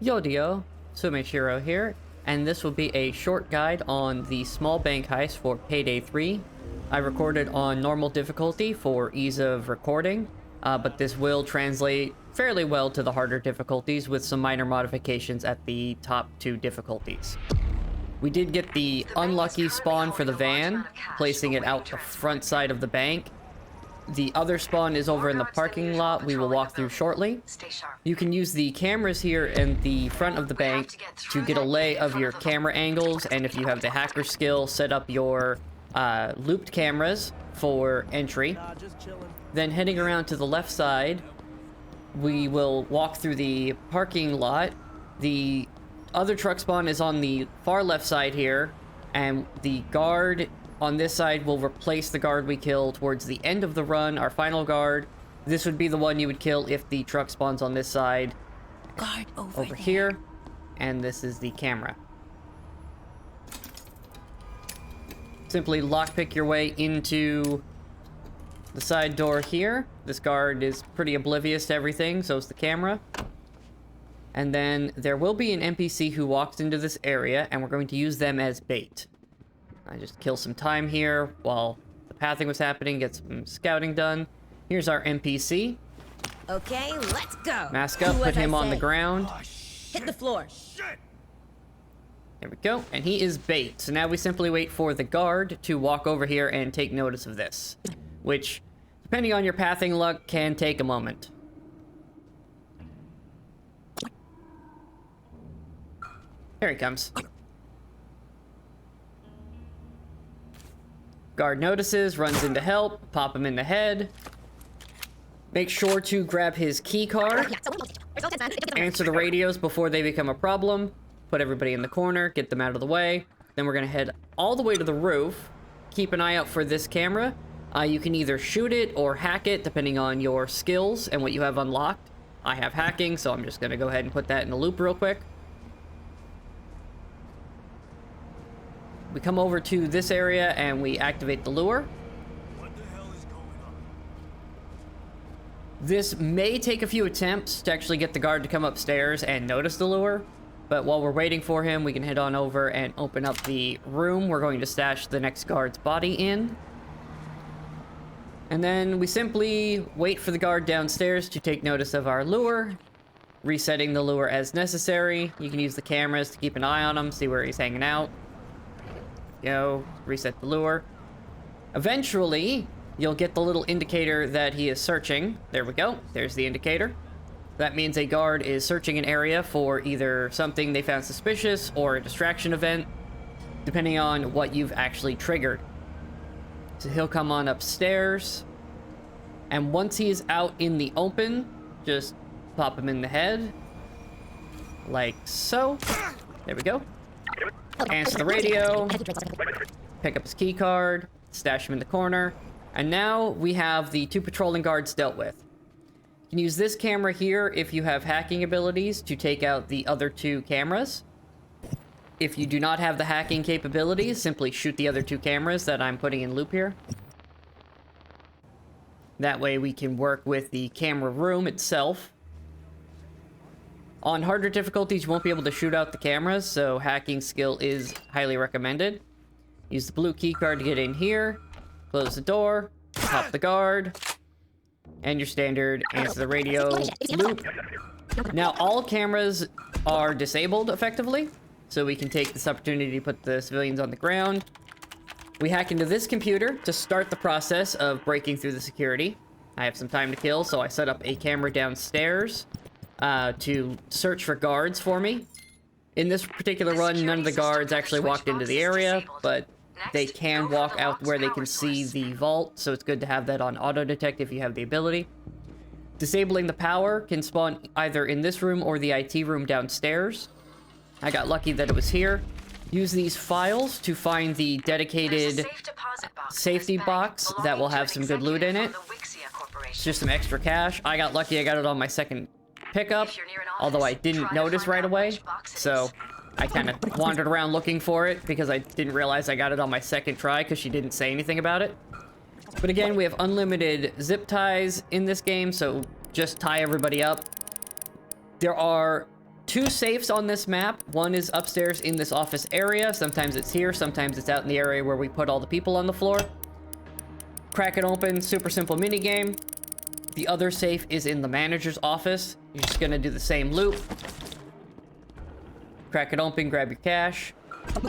Yodio, Sumeshiro here, and this will be a short guide on the small bank heist for Payday 3. I recorded on normal difficulty for ease of recording, but this will translate fairly well to the harder difficulties with some minor modifications at the top two difficulties. We did get the unlucky spawn for the van, placing it out the front side of the bank. The other spawn is over in the parking lot we will walk through shortly. You can use the cameras here in the front of the bank to get a lay of your camera angles, and if you have the hacker skill, set up your looped cameras for entry. Then heading around to the left side, we will walk through the parking lot. The other truck spawn is on the far left side here, and the guard on this side will replace the guard we kill towards the end of the run, our final guard. This would be the one you would kill if the truck spawns on this side. Guard over here. And this is the camera. Simply lockpick your way into the side door here. This guard is pretty oblivious to everything, so is the camera. And then there will be an NPC who walks into this area, and we're going to use them as bait. I just kill some time here while the pathing was happening, get some scouting done. Here's our NPC. Okay, let's go. Mask up, put him on the ground. Hit the floor. There we go, and he is bait. So now we simply wait for the guard to walk over here and take notice of this, which, depending on your pathing luck, can take a moment. Here he comes. Guard notices, runs in to help, pop him in the head. Make sure to grab his key card. Answer the radios before they become a problem. Put everybody in the corner, get them out of the way. Then we're gonna head all the way to the roof. Keep an eye out for this camera. You can either shoot it or hack it, depending on your skills and what you have unlocked. I have hacking, so I'm just gonna go ahead and put that in a loop real quick. We come over to this area and we activate the lure. What the hell is going on? This may take a few attempts to actually get the guard to come upstairs and notice the lure, but while we're waiting for him, we can head on over and open up the room we're going to stash the next guard's body in. And then we simply wait for the guard downstairs to take notice of our lure, resetting the lure as necessary. You can use the cameras to keep an eye on him, see where he's hanging out. Go, reset the lure. Eventually, you'll get the little indicator that he is searching. There we go. There's the indicator. That means a guard is searching an area for either something they found suspicious or a distraction event, depending on what you've actually triggered. So he'll come on upstairs, and once he is out in the open, just pop him in the head, like so. There we go. Answer the radio, pick up his key card, stash him in the corner, and now we have the two patrolling guards dealt with. You can use this camera here if you have hacking abilities to take out the other two cameras. If you do not have the hacking capabilities, simply shoot the other two cameras that I'm putting in loop here. That way we can work with the camera room itself. On harder difficulties, you won't be able to shoot out the cameras, so hacking skill is highly recommended. Use the blue key card to get in here, close the door, pop the guard, and your standard answer the radio loop. Now, all cameras are disabled effectively, so we can take this opportunity to put the civilians on the ground. We hack into this computer to start the process of breaking through the security. I have some time to kill, so I set up a camera downstairs to search for guards for me. In this particular run, none of the guards actually walked into the area, but they can walk out where they can see the vault, so it's good to have that on auto detect if you have the ability. Disabling the power can spawn either in this room or the IT room downstairs. I got lucky that it was here. Use these files to find the dedicated safety box that will have some good loot in it. It's just some extra cash. I got lucky, I got it on my second pickup, although I didn't notice right away, so I kind of wandered around looking for it because I didn't realize I got it on my second try because she didn't say anything about it. But again, we have unlimited zip ties in this game, so just tie everybody up. There are two safes on this map. One is upstairs in this office area. Sometimes it's here, sometimes it's out in the area where we put all the people on the floor. Crack it open, super simple mini game. The other safe is in the manager's office. You're just gonna do the same loop. Crack it open, grab your cash.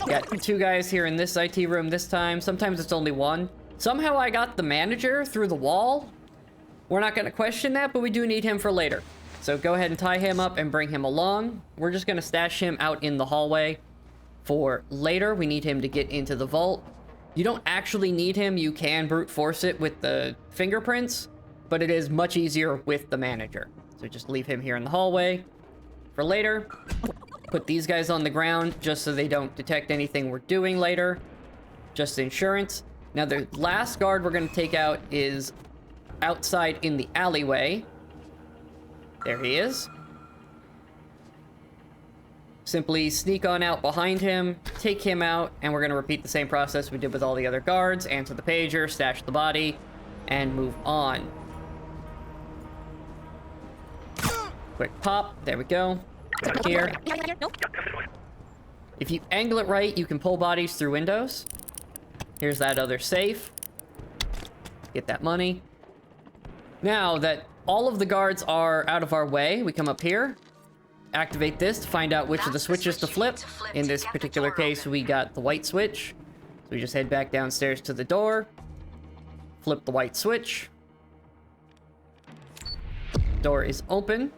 Got two guys here in this IT room this time. Sometimes it's only one. Somehow I got the manager through the wall. We're not gonna question that, but we do need him for later. So go ahead and tie him up and bring him along. We're just gonna stash him out in the hallway for later. We need him to get into the vault. You don't actually need him. You can brute force it with the fingerprints, but it is much easier with the manager. So just leave him here in the hallway for later. Put these guys on the ground just so they don't detect anything we're doing later. Just insurance. Now the last guard we're gonna take out is outside in the alleyway. There he is. Simply sneak on out behind him, take him out, and we're gonna repeat the same process we did with all the other guards. Answer the pager, stash the body, and move on. Quick pop, there we go. Right here. If you angle it right, you can pull bodies through windows. Here's that other safe. Get that money. Now that all of the guards are out of our way, we come up here, activate this to find out which of the switches to flip. In this particular case, we got the white switch. So we just head back downstairs to the door, flip the white switch. Door is open.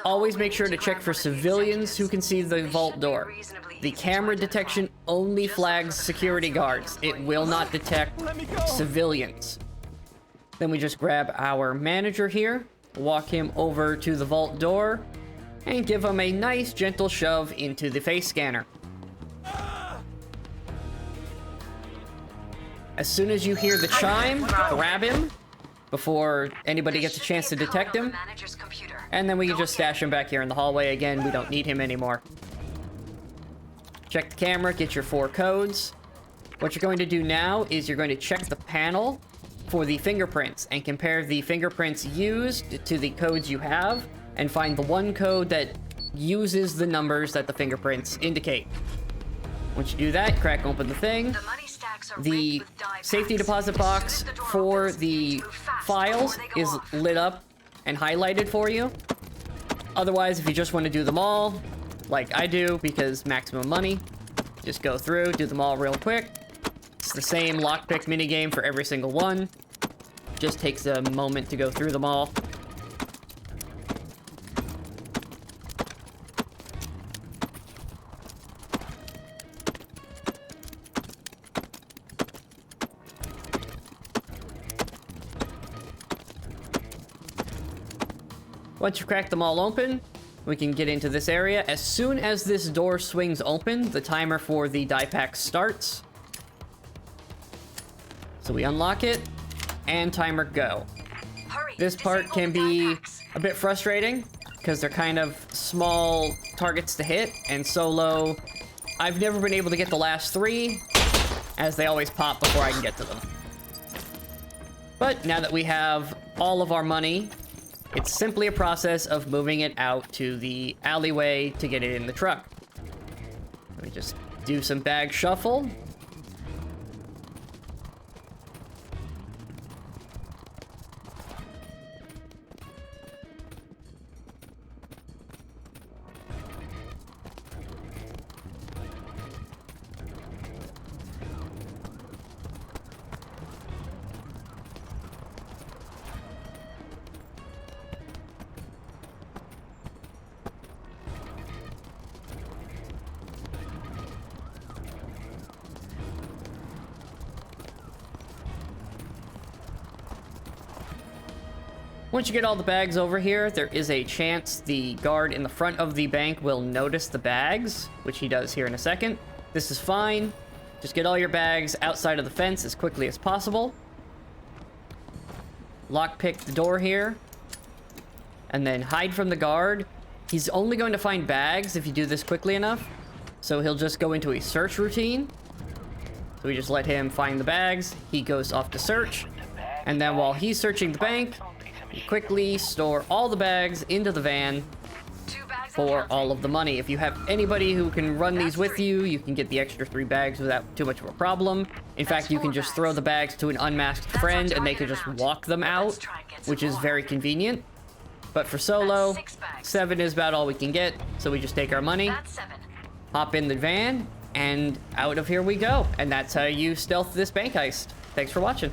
Always make sure to check for civilians who can see the vault door. The camera detection only flags security guards. It will not detect civilians. Then we just grab our manager here, walk him over to the vault door, and give him a nice gentle shove into the face scanner. As soon as you hear the chime, grab him before anybody gets a chance to detect him. And then we can just stash him back here in the hallway again. We don't need him anymore. Check the camera, get your 4 codes. What you're going to do now is you're going to check the panel for the fingerprints and compare the fingerprints used to the codes you have and find the one code that uses the numbers that the fingerprints indicate. Once you do that, crack open the thing. The safety deposit box for the files is lit up and highlighted for you. Otherwise, if you just want to do them all, like I do, because maximum money, just go through, do them all real quick. It's the same lockpick minigame for every single one. Just takes a moment to go through them all. Once you crack them all open, we can get into this area. As soon as this door swings open, the timer for the die pack starts. So we unlock it, and timer go. This part can be a bit frustrating, because they're kind of small targets to hit, and solo, I've never been able to get the last 3, as they always pop before I can get to them. But now that we have all of our money, it's simply a process of moving it out to the alleyway to get it in the truck. Let me just do some bag shuffle. Once you get all the bags over here, there is a chance the guard in the front of the bank will notice the bags, which he does here in a second. This is fine. Just get all your bags outside of the fence as quickly as possible. Lockpick the door here. And then hide from the guard. He's only going to find bags if you do this quickly enough. So he'll just go into a search routine. So we just let him find the bags. He goes off to search. And then while he's searching the bank, you quickly store all the bags into the van. for all of the money. If you have anybody who can run these with you, you can get the extra 3 bags without too much of a problem. In fact, you can just throw the bags to an unmasked friend and they can just walk them out, which is very convenient. But for solo, 7 is about all we can get, so we just take our money, hop in the van, and out of here we go. And that's how you stealth this bank heist. Thanks for watching.